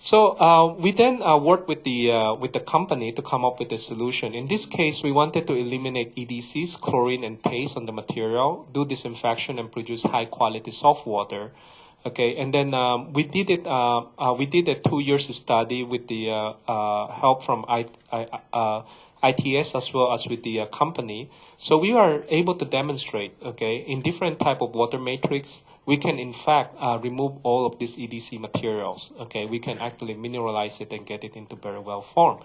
So we then worked with the company to come up with a solution. In this case, we wanted to eliminate EDCs, chlorine, and paste on the material, do disinfection, and produce high-quality soft water. Okay, and then we did it. We did a 2 years study with the help from ITS as well as with the company. So we are able to demonstrate, okay, in different type of water matrix, we can in fact remove all of these EDC materials. Okay, we can actually mineralize it and get it into very well form.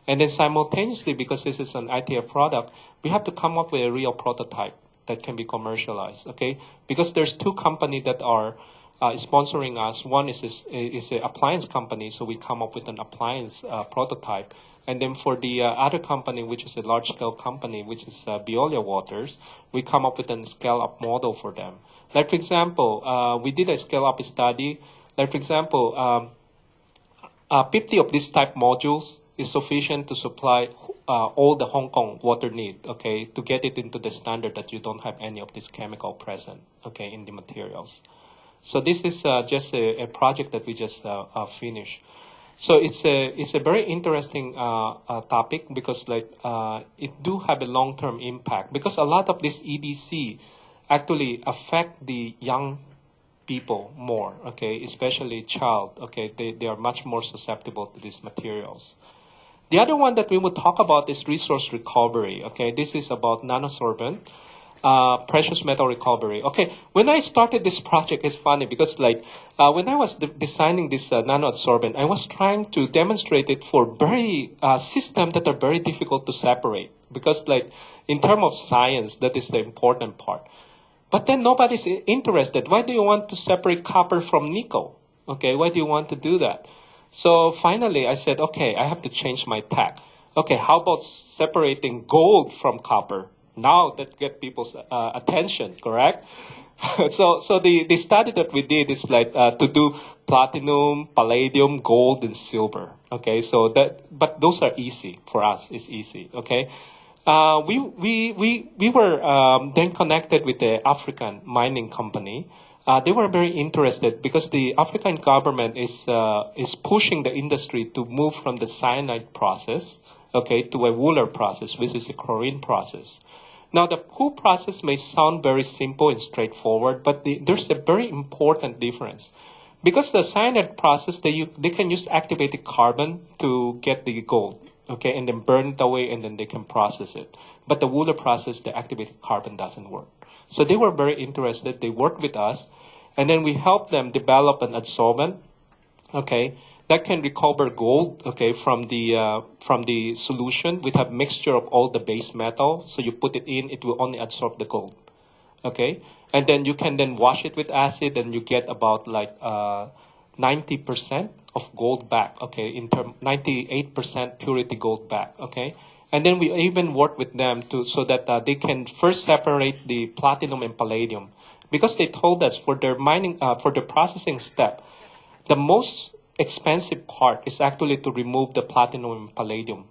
And then simultaneously, because this is an ITF product, we have to come up with a real prototype that can be commercialized. Okay, because there's two companies that are sponsoring us. One is an appliance company, so we come up with an appliance prototype. And then for the other company, which is a large-scale company, which is Veolia Waters, we come up with a scale-up model for them. Like, for example, we did a scale-up study. Like, for example, 50 of these type modules is sufficient to supply all the Hong Kong water need, okay, to get it into the standard that you don't have any of this chemical present, okay, in the materials. So this is just a project that we just finished. So it's a very interesting topic because it do have a long-term impact because a lot of this EDC actually affect the young people more, okay, especially child, okay, they are much more susceptible to these materials. The other one that we would talk about is resource recovery, okay, this is about nanosorbent. Precious metal recovery. Okay, when I started this project, it's funny because when I was designing this nanoadsorbent, I was trying to demonstrate it for very systems that are very difficult to separate because in terms of science, that is the important part. But then nobody's interested. Why do you want to separate copper from nickel? Okay, why do you want to do that? So finally, I said, okay, I have to change my tack. Okay, how about separating gold from copper? Now that get people's attention, correct? So the study that we did is to do platinum, palladium, gold, and silver. Okay, but those are easy for us. It's easy. Okay, we were then connected with the African mining company. They were very interested because the African government is pushing the industry to move from the cyanide process, okay, to a Wooler process, which is a chlorine process. Now, the Hu process may sound very simple and straightforward, but there's a very important difference. Because the cyanide process, they can use activated carbon to get the gold, okay, and then burn it away, and then they can process it. But the Wooler process, the activated carbon doesn't work. So they were very interested. They worked with us, and then we helped them develop an adsorbent, okay, that can recover gold, okay, from the solution with a mixture of all the base metal. So you put it in, it will only absorb the gold, okay, and then you can then wash it with acid, and you get about 90% of gold back, okay, 98% purity gold back, okay, and then we even work with them so that they can first separate the platinum and palladium, because they told us for their mining, for the processing step, the most expensive part is actually to remove the platinum and palladium,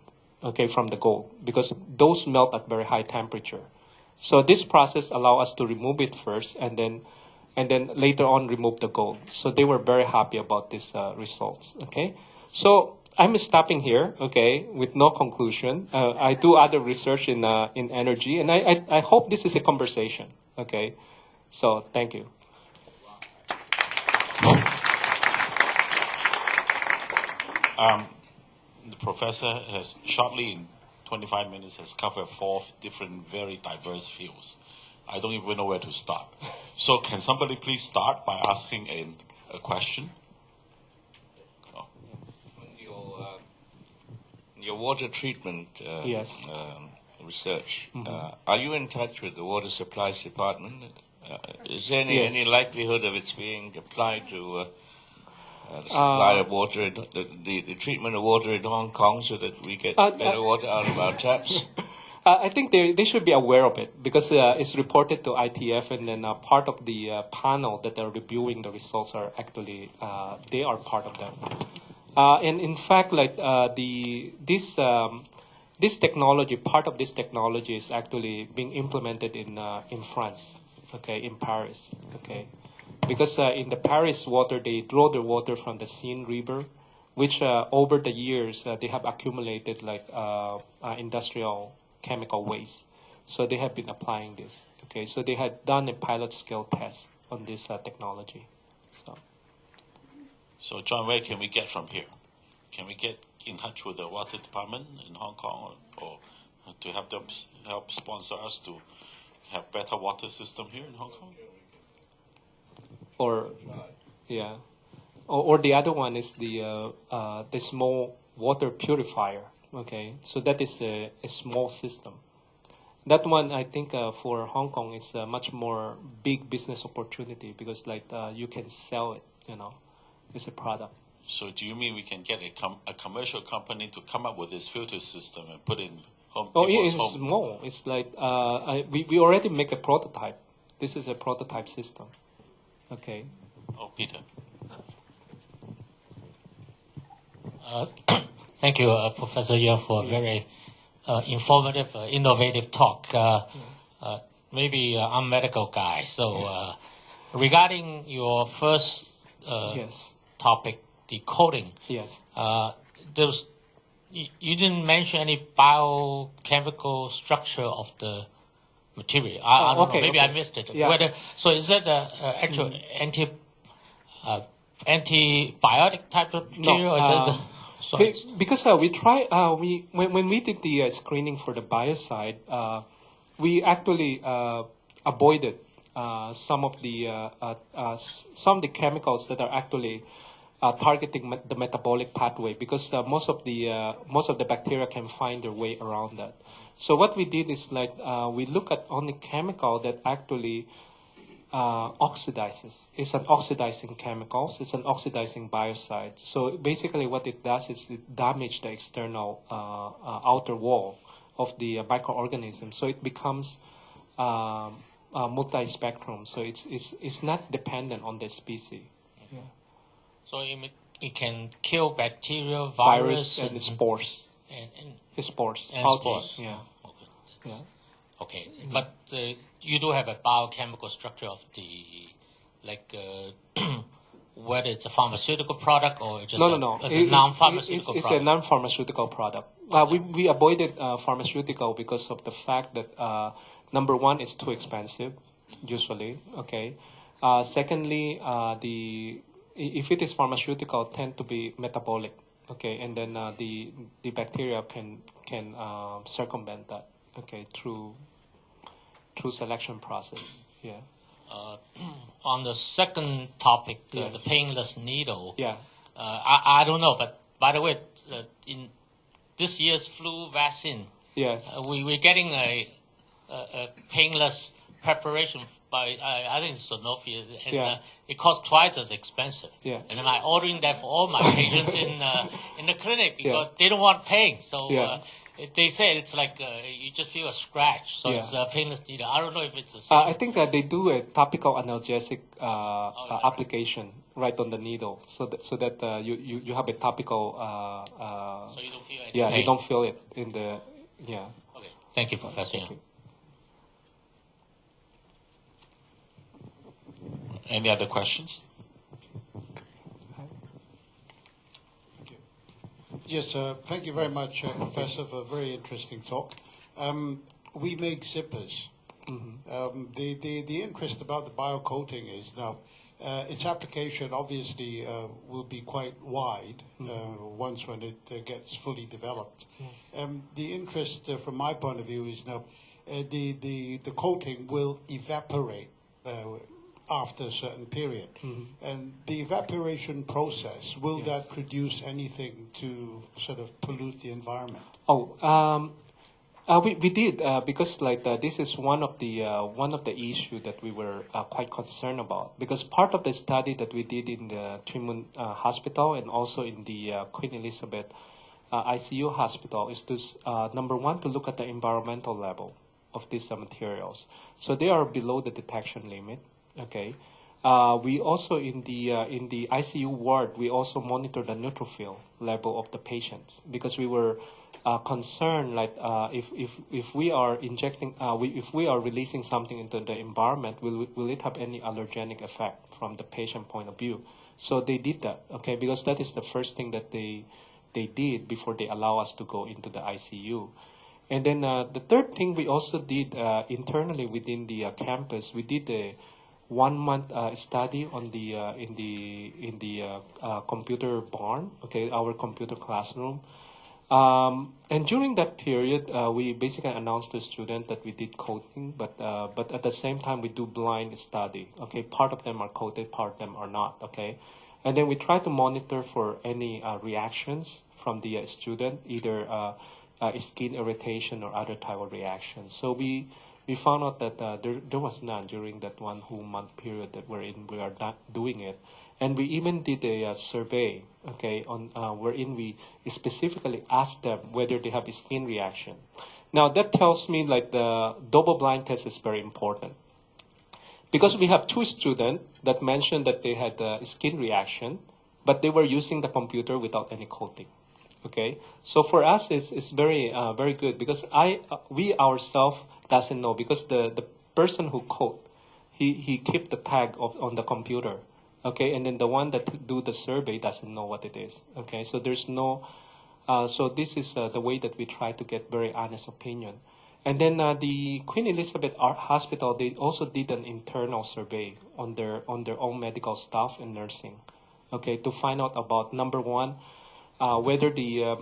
okay, from the gold, because those melt at very high temperature. So this process allows us to remove it first, and then later on remove the gold. So they were very happy about these results. Okay, so I'm stopping here. Okay, with no conclusion. I do other research in energy, and I hope this is a conversation. Okay, so thank you. The professor has shortly, in 25 minutes, has covered 4 different, very diverse fields. I don't even know where to start. So can somebody please start by asking a question? Oh. Your water treatment Yes. Research, are you in touch with the Water Supplies Department? Is there Yes. any likelihood of its being applied to the supply of water, the treatment of water in Hong Kong, so that we get better water out of our taps? I think they should be aware of it because it's reported to ITF, and then part of the panel that are reviewing the results are actually they are part of them. And in fact, this technology, part of this technology is actually being implemented in France, okay, in Paris, okay, because in the Paris water they draw the water from the Seine River, which over the years they have accumulated like industrial chemical waste. So they have been applying this. Okay, so they had done a pilot scale test on this technology. So John, where can we get from here? Can we get in touch with the water department in Hong Kong, or to help them help sponsor us to have better water system here in Hong Kong? Or yeah, or the other one is the small water purifier. Okay, so that is a small system. That one, I think, for Hong Kong is a much more big business opportunity because like you can sell it. It's a product. So do you mean we can get a commercial company to come up with this filter system and put in home? Oh, yeah, it's home? small. It's like we already make a prototype. This is a prototype system. Okay. Oh, Peter. Thank you, Professor Yeung, for a very informative, innovative talk. Maybe I'm a medical guy, so regarding your first Yes. topic, the coating. Yes. You didn't mention any biochemical structure of the material. I don't know. Maybe I missed it. Yeah. So is that actual antibiotic type of material? Because we try when we did the screening for the biocide, we actually avoided some of the chemicals that are actually targeting the metabolic pathway because most of the bacteria can find their way around that. So what we did is like we look at only chemical that actually oxidizes. It's an oxidizing chemicals. It's an oxidizing biocide. So basically what it does is it damages the external outer wall of the microorganism. So it becomes multi-spectrum. So it's not dependent on the species. Yeah. So it can kill bacteria, virus and spores. And spores. And proteins. spores. Yeah. Okay. Okay. But you do have a biochemical structure of the, like, whether it's a pharmaceutical product or just No. a non-pharmaceutical it's product. a non-pharmaceutical product. We avoided pharmaceutical because of the fact that number one, it's too expensive, usually. Okay. Secondly, if it is pharmaceutical, tend to be metabolic. Okay, and then the bacteria can circumvent that. Okay, through selection process. Yeah. On the second topic, Yes. the painless needle. Yeah. I don't know, but by the way, in this year's flu vaccine, Yes. we're getting a painless preparation by I think it's Sanofi, and Yeah. it costs twice as expensive. Yeah. And I'm ordering that for all my patients in the clinic because they don't want pain. So they say it's like you just feel a scratch. So it's a painless needle. I don't know if it's the same. I think that they do a topical analgesic application right on the needle, so that you have a topical. So you don't feel any Yeah, pain. you don't feel it in the. Yeah. Okay. Thank you, Professor. Thank you. Any other questions? Yes, thank you very much, Professor, for a very interesting talk. We make zippers. The interest about the biocoating is now its application obviously will be quite wide once when it gets fully developed. Yes. The interest from my point of view is now the coating will evaporate after a certain period. And the evaporation process, will that produce anything to sort of pollute the environment? We did because like this is one of the issue that we were quite concerned about, because part of the study that we did in the King-Lun hospital and also in the Queen Elizabeth ICU hospital is to number one, to look at the environmental level of these materials. So they are below the detection limit. Okay. We also in the ICU ward, we also monitor the neutrophil level of the patients because we were concerned, like if we are injecting, if we are releasing something into the environment, will it have any allergenic effect from the patient point of view? So they did that, okay, because that is the first thing that they did before they allow us to go into the ICU. And then the third thing we also did internally within the campus, we did a 1 month study on the in the computer barn, okay, our computer classroom. And during that period, we basically announced to students that we did coding, but at the same time we do blind study. Okay, part of them are coded, part of them are not. Okay, and then we try to monitor for any reactions from the student, either skin irritation or other type of reactions. So we found out that there was none during that 1 whole month period that we are not doing it. And we even did a survey, okay, on wherein we specifically asked them whether they have a skin reaction. Now that tells me like the double-blind test is very important, because we have 2 students that mentioned that they had a skin reaction, but they were using the computer without any coding. Okay, so for us it's very very good, because we ourselves doesn't know, because the person who code, he kept the tag on the computer. Okay, and then the one that do the survey doesn't know what it is. Okay, so there's no, so this is the way that we try to get very honest opinion. And then the Queen Elizabeth Hospital, they also did an internal survey on their own medical staff and nursing. Okay, to find out about, number one, whether the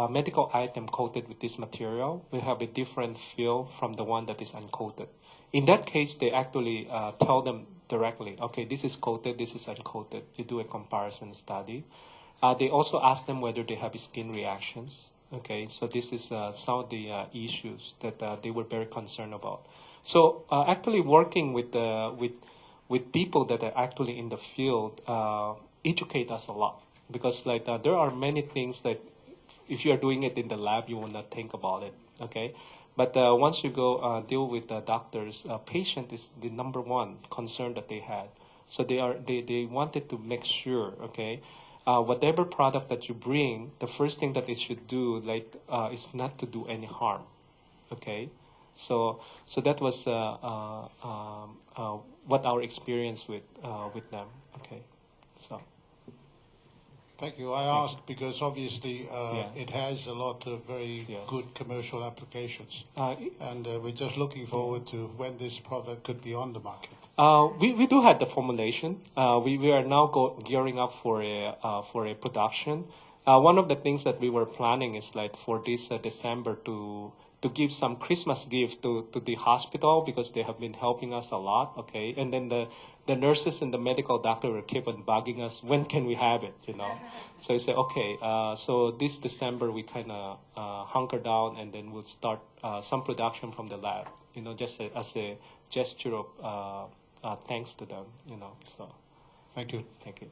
medical item coated with this material will have a different feel from the one that is uncoated. In that case, they actually tell them directly, okay, this is coated, this is uncoated. You do a comparison study. They also ask them whether they have skin reactions. Okay, so this is some of the issues that they were very concerned about. So actually working with people that are actually in the field educate us a lot, because like there are many things that if you are doing it in the lab, you will not think about it. Okay. But once you go deal with the doctors, patient is the number one concern that they had. So they wanted to make sure, okay, whatever product that you bring, the first thing that it should do, like, is not to do any harm, okay. So that was what our experience with them, okay. So. Thank you. I asked because obviously it has a lot of very good commercial applications, and we're just looking forward to when this product could be on the market. We do have the formulation. We are now gearing up for a production. One of the things that we were planning is like for this December to give some Christmas gift to the hospital, because they have been helping us a lot, okay? And then the nurses and the medical doctor will keep on bugging us, when can we have it, you know? So I say, okay, so this December we kind of hunker down, and then we'll start some production from the lab, you know, just as a gesture of thanks to them, you know, so. Thank you. Thank you.